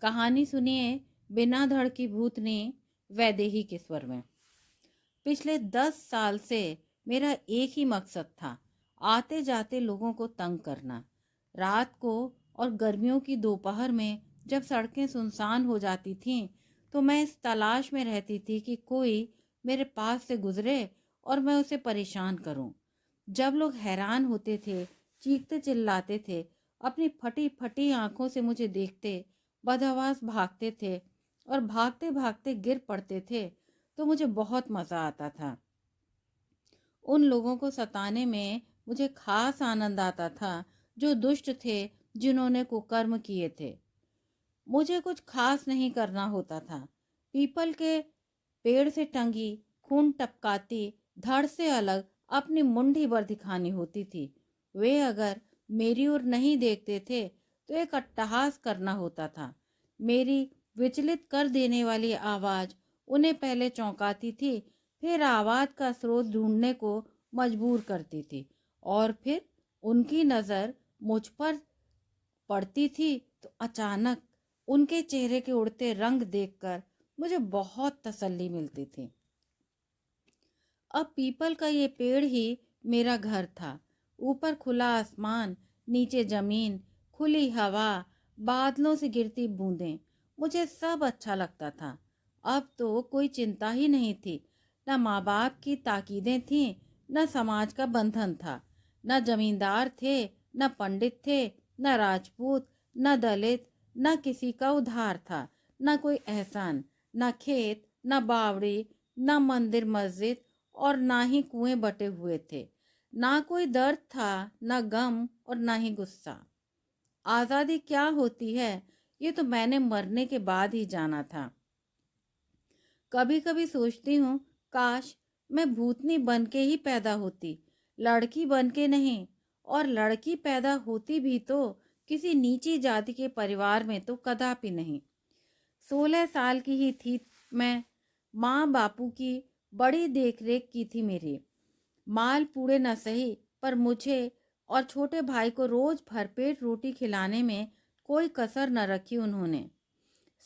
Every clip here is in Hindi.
कहानी सुनिए बिना धड़ की भूतनी वैदेही के स्वर में। पिछले 10 साल से मेरा एक ही मकसद था, आते जाते लोगों को तंग करना। रात को और गर्मियों की दोपहर में जब सड़कें सुनसान हो जाती थीं, तो मैं इस तलाश में रहती थी कि कोई मेरे पास से गुजरे और मैं उसे परेशान करूं। जब लोग हैरान होते थे, चीखते चिल्लाते थे, अपनी फटी फटी आंखों से मुझे देखते, बदहवास भागते थे और भागते भागते गिर पड़ते थे, तो मुझे बहुत मज़ा आता था। उन लोगों को सताने में मुझे खास आनंद आता था जो दुष्ट थे, जिन्होंने कुकर्म किए थे। मुझे कुछ खास नहीं करना होता था। पीपल के पेड़ से टंगी खून टपकाती धड़ से अलग अपनी मुंडी भर दिखानी होती थी। वे अगर मेरी ओर नहीं देखते थे तो एक अट्टहास करना होता था। मेरी विचलित कर देने वाली आवाज़ उन्हें पहले चौंकाती थी, फिर आवाज़ का स्रोत ढूंढने को मजबूर करती थी, और फिर उनकी नज़र मुझ पर पड़ती थी तो अचानक उनके चेहरे के उड़ते रंग देखकर मुझे बहुत तसल्ली मिलती थी। अब पीपल का ये पेड़ ही मेरा घर था। ऊपर खुला आसमान, नीचे जमीन, खुली हवा, बादलों से गिरती बूंदें, मुझे सब अच्छा लगता था। अब तो कोई चिंता ही नहीं थी। न माँ बाप की ताकीदें थीं, न समाज का बंधन था। न जमींदार थे, न पंडित थे, न राजपूत, न दलित, न किसी का उधार था, न कोई एहसान, न खेत, न बावड़ी, न मंदिर मस्जिद, और ना ही कुएं बटे हुए थे। ना कोई दर्द था, ना गम, और ना ही गुस्सा। आज़ादी क्या होती है ये तो मैंने मरने के बाद ही जाना था। कभी कभी सोचती हूँ, काश मैं भूतनी बन के ही पैदा होती, लड़की बन के नहीं। और लड़की पैदा होती भी तो किसी नीची जाति के परिवार में तो कदापि नहीं। 16 साल की ही थी मैं। माँ बापू की बड़ी देखरेख की थी मेरी। माल पूड़े न सही, पर मुझे और छोटे भाई को रोज भरपेट रोटी खिलाने में कोई कसर न रखी उन्होंने।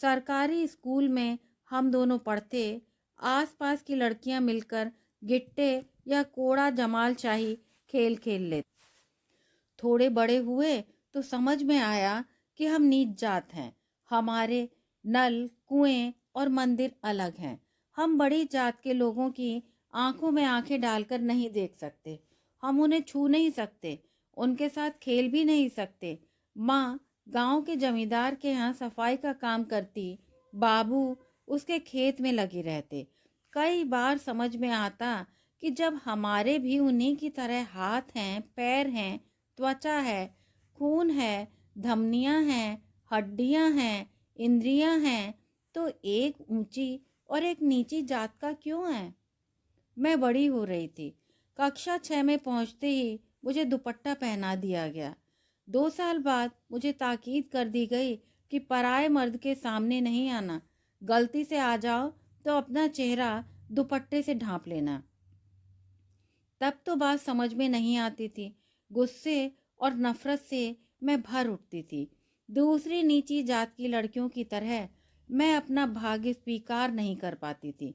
सरकारी स्कूल में हम दोनों पढ़ते। आसपास की लड़कियां मिलकर गिट्टे या कोड़ा जमाल शाही खेल खेल लेते। थोड़े बड़े हुए तो समझ में आया कि हम नीच जात हैं। हमारे नल, कुएं और मंदिर अलग हैं। हम बड़ी जात के लोगों की आंखों में आंखें डालकर नहीं देख सकते। हम उन्हें छू नहीं सकते, उनके साथ खेल भी नहीं सकते। माँ गांव के जमींदार के यहाँ सफाई का काम करती, बाबू उसके खेत में लगे रहते। कई बार समझ में आता कि जब हमारे भी उन्हीं की तरह हाथ हैं, पैर हैं, त्वचा है, खून है, धमनियां हैं, हड्डियां हैं, इंद्रियां हैं, तो एक ऊंची और एक नीची जात का क्यों है। मैं बड़ी हो रही थी। कक्षा 6 में पहुंचते ही मुझे दुपट्टा पहना दिया गया। 2 साल बाद मुझे ताकीद कर दी गई कि पराए मर्द के सामने नहीं आना। गलती से आ जाओ तो अपना चेहरा दुपट्टे से ढांप लेना। तब तो बात समझ में नहीं आती थी। गुस्से और नफरत से मैं भर उठती थी। दूसरी नीची जात की लड़कियों की तरह मैं अपना भाग्य स्वीकार नहीं कर पाती थी।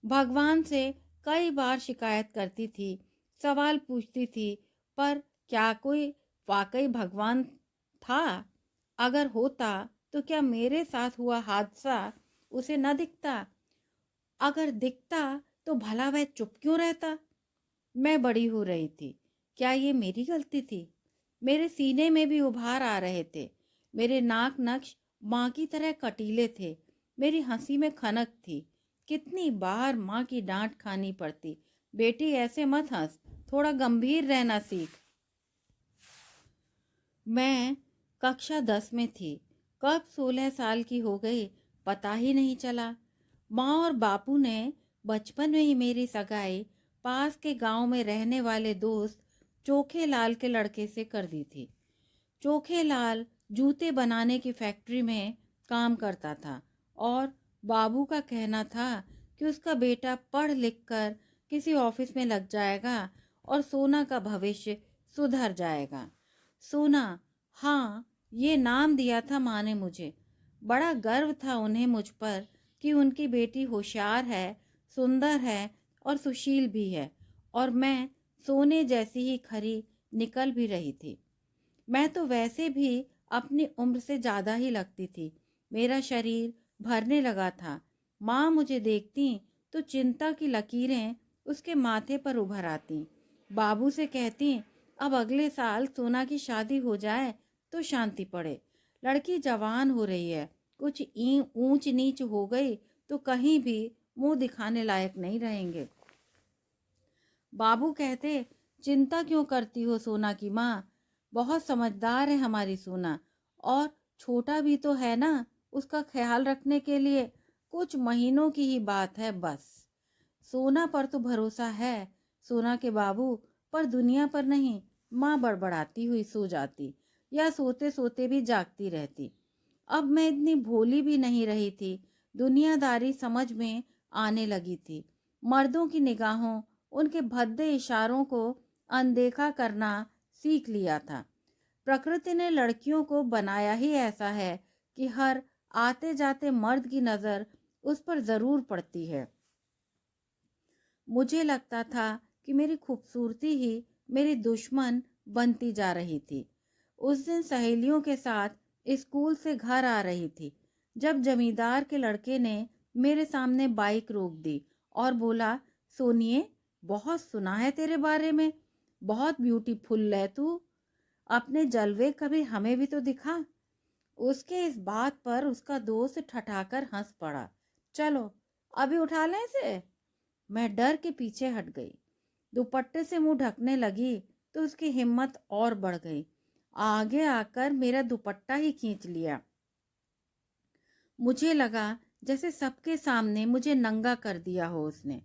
भगवान से कई बार शिकायत करती थी, सवाल पूछती थी, पर क्या कोई वाकई भगवान था? अगर होता तो क्या मेरे साथ हुआ हादसा उसे न दिखता? अगर दिखता तो भला वह चुप क्यों रहता? मैं बड़ी हो रही थी। क्या ये मेरी गलती थी? मेरे सीने में भी उभार आ रहे थे। मेरे नाक नक्श माँ की तरह कटीले थे। मेरी हंसी में खनक थी। कितनी बार माँ की डांट खानी पड़ती, बेटी ऐसे मत हंस, थोड़ा गंभीर रहना सीख। मैं कक्षा 10 में थी। कब 16 साल की हो गई पता ही नहीं चला। माँ और बापू ने बचपन में ही मेरी सगाई पास के गांव में रहने वाले दोस्त चोखे लाल के लड़के से कर दी थी। चोखे लाल जूते बनाने की फैक्ट्री में काम करता था, और बाबू का कहना था कि उसका बेटा पढ़ लिख कर किसी ऑफिस में लग जाएगा और सोना का भविष्य सुधर जाएगा। सोना, हाँ, ये नाम दिया था माँ ने मुझे। बड़ा गर्व था उन्हें मुझ पर कि उनकी बेटी होशियार है, सुंदर है और सुशील भी है, और मैं सोने जैसी ही खरी निकल भी रही थी। मैं तो वैसे भी अपनी उम्र से ज़्यादा ही लगती थी। मेरा शरीर भरने लगा था। माँ मुझे देखती तो चिंता की लकीरें उसके माथे पर उभर आती। बाबू से कहती, अब अगले साल सोना की शादी हो जाए तो शांति पड़े। लड़की जवान हो रही है, कुछ ऊंच नीच हो गई तो कहीं भी मुंह दिखाने लायक नहीं रहेंगे। बाबू कहते, चिंता क्यों करती हो सोना की माँ, बहुत समझदार है हमारी सोना, और छोटा भी तो है ना, उसका ख्याल रखने के लिए कुछ महीनों की ही बात है बस। सोना पर तो भरोसा है सोना के बाबू, पर दुनिया पर नहीं। माँ बड़बड़ाती हुई सो जाती या सोते सोते भी जागती रहती। अब मैं इतनी भोली भी नहीं रही थी। दुनियादारी समझ में आने लगी थी। मर्दों की निगाहों, उनके भद्दे इशारों को अनदेखा करना सीख लिया था। प्रकृति ने लड़कियों को बनाया ही ऐसा है कि हर आते जाते मर्द की नज़र उस पर ज़रूर पड़ती है। मुझे लगता था कि मेरी खूबसूरती ही मेरी दुश्मन बनती जा रही थी। उस दिन सहेलियों के साथ स्कूल से घर आ रही थी जब जमींदार के लड़के ने मेरे सामने बाइक रोक दी और बोला, सोनिए, बहुत सुना है तेरे बारे में, बहुत ब्यूटीफुल है तू, अपने जलवे कभी हमें भी तो दिखा। उसके इस बात पर उसका दोस्त ठठाकर हंस पड़ा। चलो अभी उठा लें इसे। मैं डर के पीछे हट गई। दुपट्टे से मुंह ढकने लगी तो उसकी हिम्मत और बढ़ गई। आगे आकर मेरा दुपट्टा ही खींच लिया। मुझे लगा जैसे सबके सामने मुझे नंगा कर दिया हो उसने।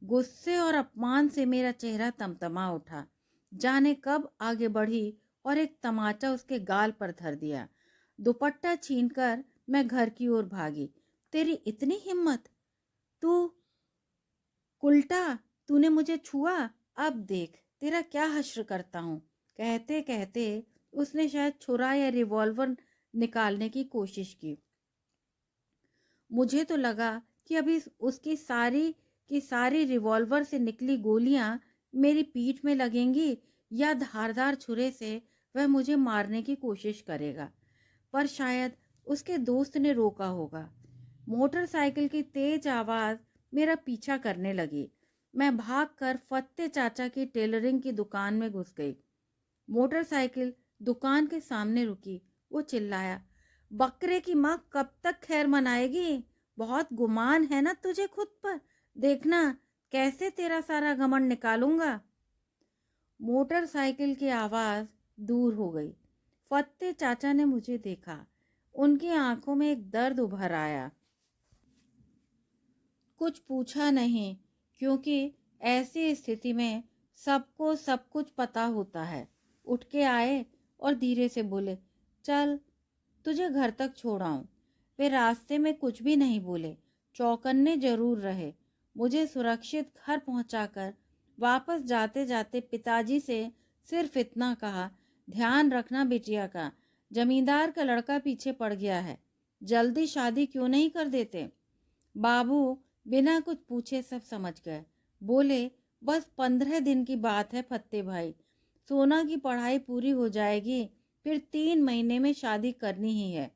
गुस्से और अपमान से मेरा चेहरा तमतमा उठा। जाने कब आगे बढ़ी और एक तमाचा उसके गाल पर धर दिया। दुपट्टा छीनकर मैं घर की ओर भागी। तेरी इतनी हिम्मत, तू उल्टा, तूने मुझे छुआ, अब देख तेरा क्या हश्र करता हूँ। कहते कहते उसने शायद छुरा या रिवॉल्वर निकालने की कोशिश की। मुझे तो लगा कि अभी उसकी सारी की सारी रिवॉल्वर से निकली गोलियां मेरी पीठ में लगेंगी या धारदार छुरे से वह मुझे मारने की कोशिश करेगा। पर शायद उसके दोस्त ने रोका होगा। मोटरसाइकिल की तेज आवाज मेरा पीछा करने लगी। मैं भागकर फत्ते चाचा की टेलरिंग की दुकान में घुस गई। मोटरसाइकिल दुकान के सामने रुकी। वो चिल्लाया, बकरे की माँ कब तक खैर मनाएगी? बहुत गुमान है ना तुझे खुद पर, देखना कैसे तेरा सारा घमंड निकालूंगा। मोटरसाइकिल की आवाज दूर हो गई। फत्ते चाचा ने मुझे देखा। उनकी आंखों में एक दर्द उभर आया। कुछ पूछा नहीं, क्योंकि ऐसी स्थिति में सबको सब कुछ पता होता है। उठ के आए और धीरे से बोले, चल तुझे घर तक छोड़ाऊं। वे रास्ते में कुछ भी नहीं बोले, चौकन्ने जरूर रहे। मुझे सुरक्षित घर पहुंचाकर वापस जाते जाते पिताजी से सिर्फ इतना कहा, ध्यान रखना बिटिया का, जमींदार का लड़का पीछे पड़ गया है, जल्दी शादी क्यों नहीं कर देते। बाबू बिना कुछ पूछे सब समझ गए। बोले, बस 15 दिन की बात है फत्ते भाई, सोना की पढ़ाई पूरी हो जाएगी, फिर 3 महीने में शादी करनी ही है।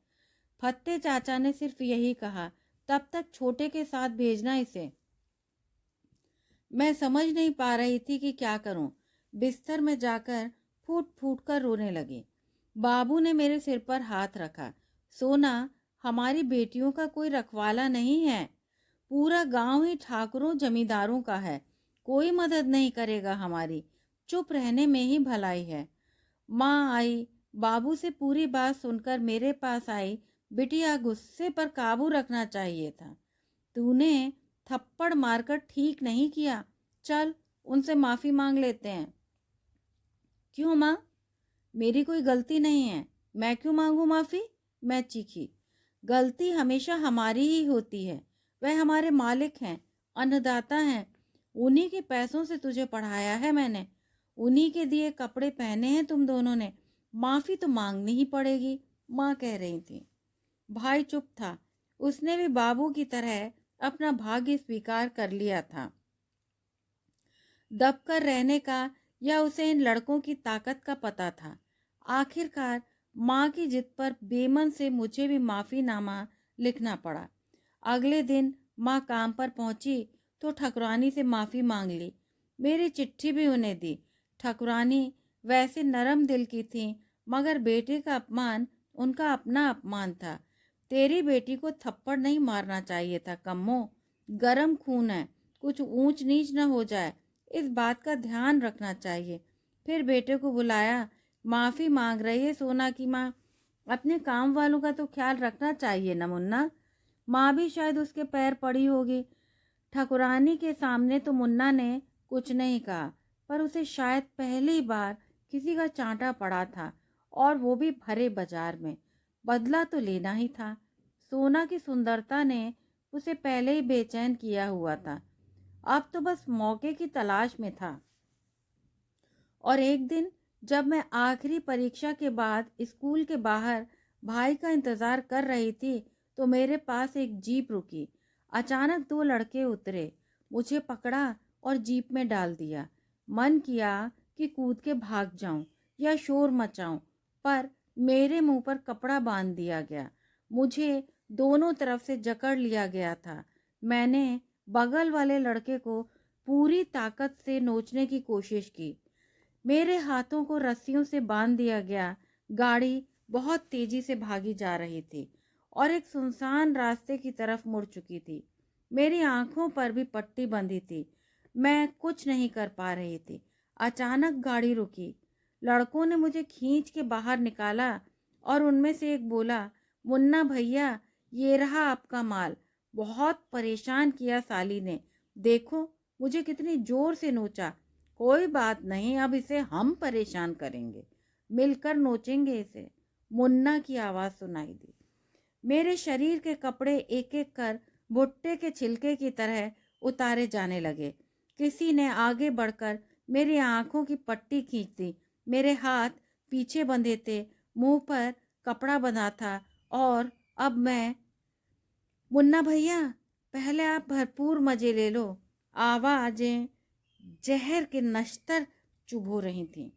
फत्ते चाचा ने सिर्फ यही कहा, तब तक छोटे के साथ भेजना इसे। मैं समझ नहीं पा रही थी कि क्या करूं। बिस्तर में जाकर फूट फूट कर रोने लगी। बाबू ने मेरे सिर पर हाथ रखा। सोना, हमारी बेटियों का कोई रखवाला नहीं है, पूरा गांव ही ठाकुरों जमींदारों का है, कोई मदद नहीं करेगा हमारी, चुप रहने में ही भलाई है। माँ आई, बाबू से पूरी बात सुनकर मेरे पास आई। बिटिया, गुस्से पर काबू रखना चाहिए था, तूने थप्पड़ मारकर ठीक नहीं किया, चल उनसे माफी मांग लेते हैं। क्यों माँ, मेरी कोई गलती नहीं है, मैं क्यों मांगू माफी? मैं चीखी। गलती हमेशा हमारी ही होती है, वह हमारे मालिक हैं, अन्नदाता हैं, उन्हीं के पैसों से तुझे पढ़ाया है मैंने, उन्हीं के दिए कपड़े पहने हैं तुम दोनों ने, माफी तो मांगनी ही पड़ेगी, माँ कह रही थी। भाई चुप था। उसने भी बाबू की तरह अपना भाग्य स्वीकार कर लिया था। दबकर रहने का या उसे इन लड़कों की ताकत का पता था। आखिरकार माँ की जिद पर बेमन से मुझे भी माफीनामा लिखना पड़ा। अगले दिन माँ काम पर पहुंची तो ठकुरानी से माफी मांग ली। मेरी चिट्ठी भी उन्हें दी। ठकुरानी वैसे नरम दिल की थी, मगर बेटे का अपमान उनका अपना अपमान था। तेरी बेटी को थप्पड़ नहीं मारना चाहिए था कम्मो, गरम खून है, कुछ ऊंच नीच न हो जाए, इस बात का ध्यान रखना चाहिए। फिर बेटे को बुलाया। माफी मांग रही है सोना की माँ, अपने काम वालों का तो ख्याल रखना चाहिए न मुन्ना। माँ भी शायद उसके पैर पड़ी होगी। ठकुरानी के सामने तो मुन्ना ने कुछ नहीं कहा, पर उसे शायद पहली बार किसी का चांटा पड़ा था, और वो भी भरे बाजार में। बदला तो लेना ही था। सोना की सुंदरता ने उसे पहले ही बेचैन किया हुआ था। अब तो बस मौके की तलाश में था। और एक दिन जब मैं आखिरी परीक्षा के बाद स्कूल के बाहर भाई का इंतजार कर रही थी, तो मेरे पास एक जीप रुकी। अचानक दो लड़के उतरे, मुझे पकड़ा और जीप में डाल दिया। मन किया कि कूद के भाग जाऊं या शोर मचाऊं, पर मेरे मुंह पर कपड़ा बांध दिया गया। मुझे दोनों तरफ से जकड़ लिया गया था। मैंने बगल वाले लड़के को पूरी ताकत से नोचने की कोशिश की। मेरे हाथों को रस्सियों से बांध दिया गया। गाड़ी बहुत तेजी से भागी जा रही थी और एक सुनसान रास्ते की तरफ मुड़ चुकी थी। मेरी आंखों पर भी पट्टी बंधी थी। मैं कुछ नहीं कर पा रही थी। अचानक गाड़ी रुकी। लड़कों ने मुझे खींच के बाहर निकाला और उनमें से एक बोला, मुन्ना भैया, ये रहा आपका माल। बहुत परेशान किया साली ने, देखो मुझे कितनी जोर से नोचा। कोई बात नहीं, अब इसे हम परेशान करेंगे, मिलकर नोचेंगे इसे। मुन्ना की आवाज सुनाई दी। मेरे शरीर के कपड़े एक एक कर भुट्टे के छिलके की तरह उतारे जाने लगे। किसी ने आगे बढ़कर मेरी आंखों की पट्टी खींच दी। मेरे हाथ पीछे बंधे थे, मुंह पर कपड़ा बंधा था, और अब मैं, मुन्ना भैया, पहले आप भरपूर मजे ले लो। आवाजें जहर के नश्तर चुभ रही थीं।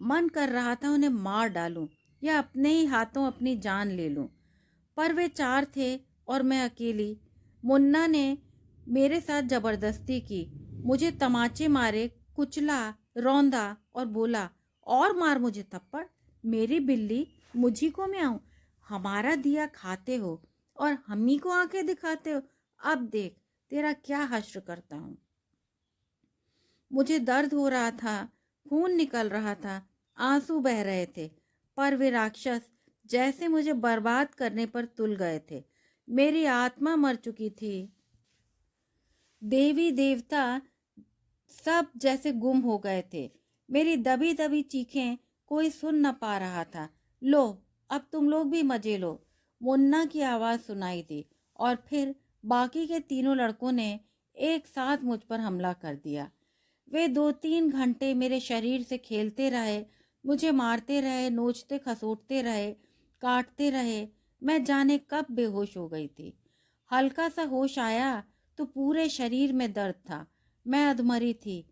मन कर रहा था उन्हें मार डालूं या अपने ही हाथों अपनी जान ले लूं, पर वे चार थे और मैं अकेली। मुन्ना ने मेरे साथ जबरदस्ती की, मुझे तमाचे मारे, कुचला, रौंदा और बोला, और मार मुझे थप्पड़, मेरी बिल्ली, मुझी को मैं आऊं। हमारा दिया खाते हो और हमी को आंखें दिखाते हो। अब देख तेरा क्या हश्र करता हूं। मुझे दर्द हो रहा था, खून निकल रहा था, आंसू बह रहे थे, पर वे राक्षस जैसे मुझे बर्बाद करने पर तुल गए थे। मेरी आत्मा मर चुकी थी। देवी देवता सब जैसे गुम हो गए थे। मेरी दबी दबी चीखें कोई सुन न पा रहा था। लो, अब तुम लोग भी मजे लो, मुन्ना की आवाज सुनाई दी, और फिर बाकी के तीनों लड़कों ने एक साथ मुझ पर हमला कर दिया। वे 2-3 घंटे मेरे शरीर से खेलते रहे, मुझे मारते रहे, नोचते खसोटते रहे, काटते रहे। मैं जाने कब बेहोश हो गई थी। हल्का सा होश आया तो पूरे शरीर में दर्द था। मैं अधमरी थी।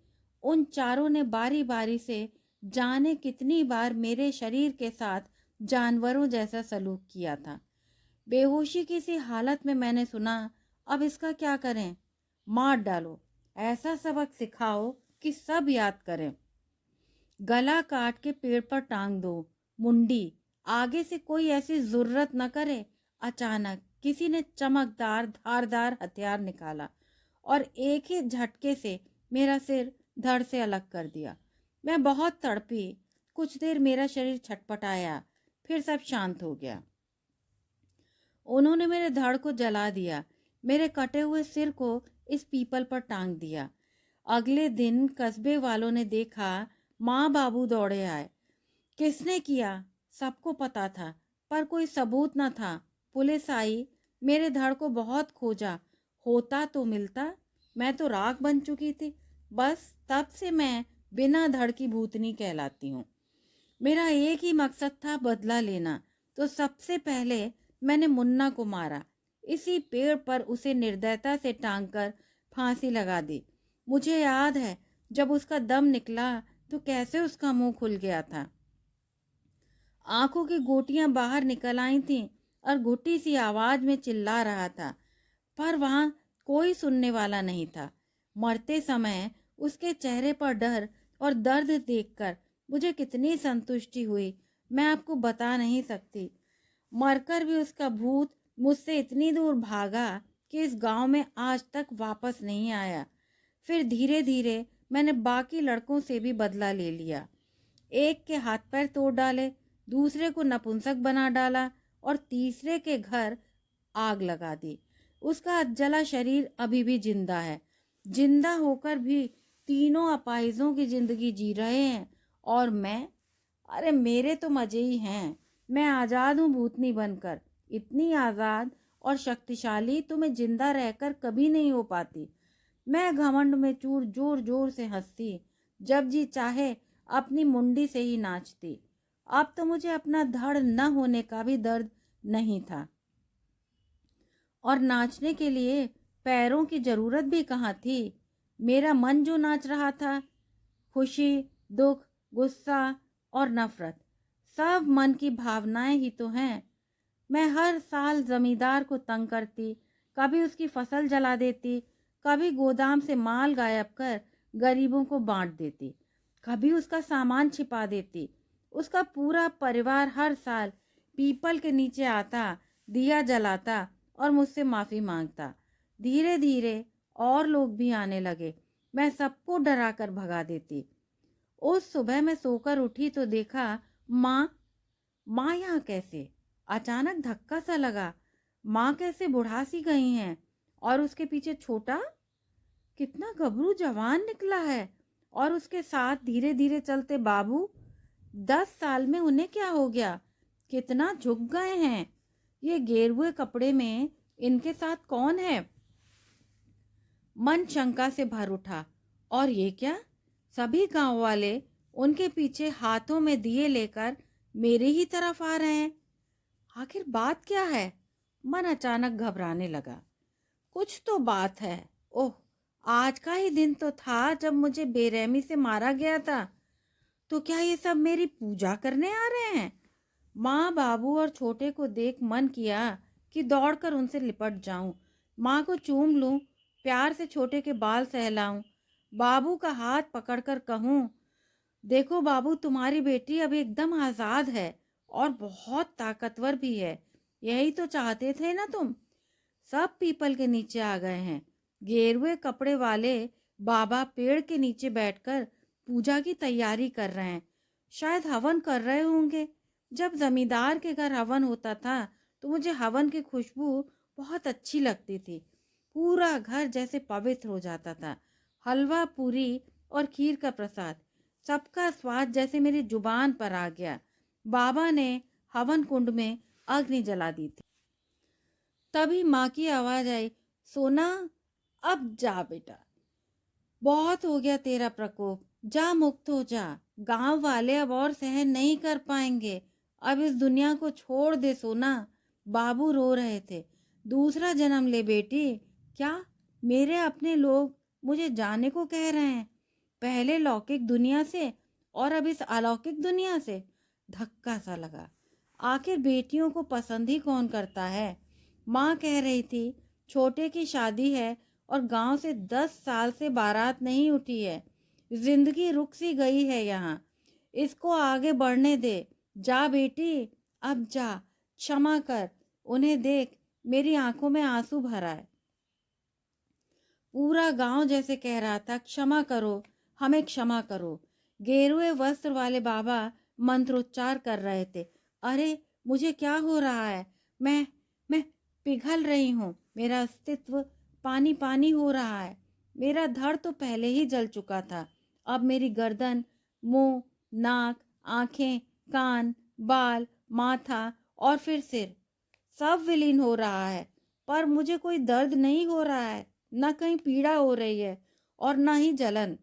उन चारों ने बारी बारी से जाने कितनी बार मेरे शरीर के साथ जानवरों जैसा सलूक किया था। बेहोशी की सी हालत में मैंने सुना, अब इसका क्या करें? मार डालो, ऐसा सबक सिखाओ कि सब याद करें। गला काट के पेड़ पर टांग दो, मुंडी, आगे से कोई ऐसी जरूरत न करे। अचानक किसी ने चमकदार धारदार हथियार निकाला और एक ही झटके से मेरा सिर धड़ से अलग कर दिया। मैं बहुत तड़पी। कुछ देर मेरा शरीर छटपटाया, फिर सब शांत हो गया। उन्होंने मेरे धड़ को जला दिया, मेरे कटे हुए सिर को इस पीपल पर टांग दिया। अगले दिन कस्बे वालों ने देखा, माँ बाबू दौड़े आए। किसने किया? सबको पता था, पर कोई सबूत न था। पुलिस आई, मेरे धड़ को बहुत खोजा, होता तो मिलता। मैं तो राख बन चुकी थी। बस तब से मैं बिना धड़ की भूतनी कहलाती हूँ। मेरा एक ही मकसद था, बदला लेना। तो सबसे पहले मैंने मुन्ना को मारा। इसी पेड़ पर उसे निर्दयता से टांगकर फांसी लगा दी। मुझे याद है जब उसका दम निकला तो कैसे उसका मुंह खुल गया था। आंखों की गोटियां बाहर निकल आई थीं और घुटी सी आवाज में चिल्ला रहा था, पर वहां कोई सुनने वाला नहीं था। मरते समय उसके चेहरे पर डर और दर्द देखकर मुझे कितनी संतुष्टि हुई, मैं आपको बता नहीं सकती। मरकर भी उसका भूत मुझसे इतनी दूर भागा कि इस गांव में आज तक वापस नहीं आया। फिर धीरे धीरे मैंने बाकी लड़कों से भी बदला ले लिया। एक के हाथ पैर तोड़ डाले, दूसरे को नपुंसक बना डाला और तीसरे के घर आग लगा दी। उसका जला शरीर अभी भी जिंदा है। जिंदा होकर भी तीनों अपाहिजों की जिंदगी जी रहे हैं और मैं, अरे मेरे तो मजे ही हैं। मैं आजाद हूँ भूतनी बनकर, इतनी आजाद और शक्तिशाली तो मैं जिंदा रहकर कभी नहीं हो पाती। मैं घमंड में चूर जोर जोर से हंसती, जब जी चाहे अपनी मुंडी से ही नाचती। अब तो मुझे अपना धड़ न होने का भी दर्द नहीं था और नाचने के लिए पैरों की जरूरत भी कहाँ थी। मेरा मन जो नाच रहा था, खुशी, दुख, गुस्सा और नफरत, सब मन की भावनाएं ही तो हैं। मैं हर साल जमींदार को तंग करती, कभी उसकी फसल जला देती, कभी गोदाम से माल गायब कर गरीबों को बांट देती, कभी उसका सामान छिपा देती। उसका पूरा परिवार हर साल पीपल के नीचे आता, दिया जलाता और मुझसे माफ़ी मांगता। धीरे धीरे और लोग भी आने लगे। मैं सबको डरा कर भगा देती। उस सुबह मैं सोकर उठी तो देखा माँ यहाँ कैसे? अचानक धक्का सा लगा। माँ कैसे बुढ़ा सी गई हैं और उसके पीछे छोटा कितना गबरू जवान निकला है और उसके साथ धीरे धीरे चलते बाबू। 10 साल में उन्हें क्या हो गया? कितना झुक गए हैं। ये गेरुए कपड़े में इनके साथ कौन है? मन शंका से भर उठा। और ये क्या? सभी गांव वाले उनके पीछे हाथों में दिए लेकर मेरे ही तरफ आ रहे हैं। आखिर बात क्या है? मन अचानक घबराने लगा। कुछ तो बात है। ओह, आज का ही दिन तो था जब मुझे बेरहमी से मारा गया था। तो क्या ये सब मेरी पूजा करने आ रहे हैं? माँ, बाबू और छोटे को देख मन किया कि दौड़कर उनसे लिपट जाऊं, माँ को चूम लूं, प्यार से छोटे के बाल सहलाऊं, बाबू का हाथ पकड़कर कहूं, देखो बाबू, तुम्हारी बेटी अब एकदम आजाद है और बहुत ताकतवर भी है। यही तो चाहते थे ना तुम। सब पीपल के नीचे आ गए हैं। गेरुए कपड़े वाले बाबा पेड़ के नीचे बैठकर पूजा की तैयारी कर रहे हैं। शायद हवन कर रहे होंगे। जब जमींदार के घर हवन होता था तो मुझे हवन की खुशबू बहुत अच्छी लगती थी। पूरा घर जैसे पवित्र हो जाता था। हलवा, पूरी और खीर का प्रसाद, सबका स्वाद जैसे मेरी जुबान पर आ गया। बाबा ने हवन कुंड में अग्नि जला दी थी। तभी माँ की आवाज आई, सोना अब जा बेटा, बहुत हो गया तेरा प्रकोप, जा मुक्त हो जा। गांव वाले अब और सहन नहीं कर पाएंगे। अब इस दुनिया को छोड़ दे सोना। बाबू रो रहे थे। दूसरा जन्म ले बेटी। क्या? मेरे अपने लोग मुझे जाने को कह रहे हैं? पहले लौकिक दुनिया से और अब इस अलौकिक दुनिया से। धक्का सा लगा। आखिर बेटियों को पसंद ही कौन करता है? माँ कह रही थी, छोटे की शादी है और गांव से 10 साल से बारात नहीं उठी है। जिंदगी रुक सी गई है यहाँ, इसको आगे बढ़ने दे। जा बेटी, अब जा, क्षमा कर उन्हें। देख, मेरी आंखों में आंसू भरा है। पूरा गांव जैसे कह रहा था, क्षमा करो, हमें क्षमा करो। गेरुए वस्त्र वाले बाबा मंत्रोच्चार कर रहे थे। अरे मुझे क्या हो रहा है? मैं पिघल रही हूँ। मेरा अस्तित्व पानी पानी हो रहा है। मेरा धड़ तो पहले ही जल चुका था। अब मेरी गर्दन, मुंह, नाक, आंखें, कान, बाल, माथा और फिर सिर, सब विलीन हो रहा है। पर मुझे कोई दर्द नहीं हो रहा है, न कहीं पीड़ा हो रही है और न ही जलन।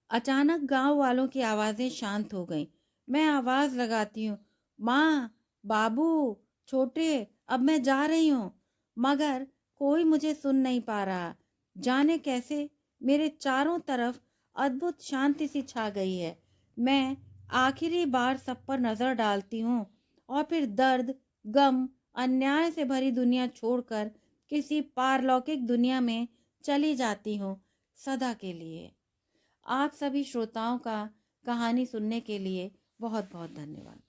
अचानक गांव वालों की आवाजें शांत हो गईं। मैं आवाज लगाती हूँ, माँ, बाबू, छोटे, अब मैं जा रही हूँ। मगर कोई मुझे सुन नहीं पा रहा। जाने कैसे मेरे चारों तरफ अद्भुत शांति सी छा गई है। मैं आखिरी बार सब पर नजर डालती हूँ और फिर दर्द, गम, अन्याय से भरी दुनिया छोड़कर किसी पारलौकिक दुनिया में चली जाती हूँ, सदा के लिए। आप सभी श्रोताओं का कहानी सुनने के लिए बहुत बहुत धन्यवाद।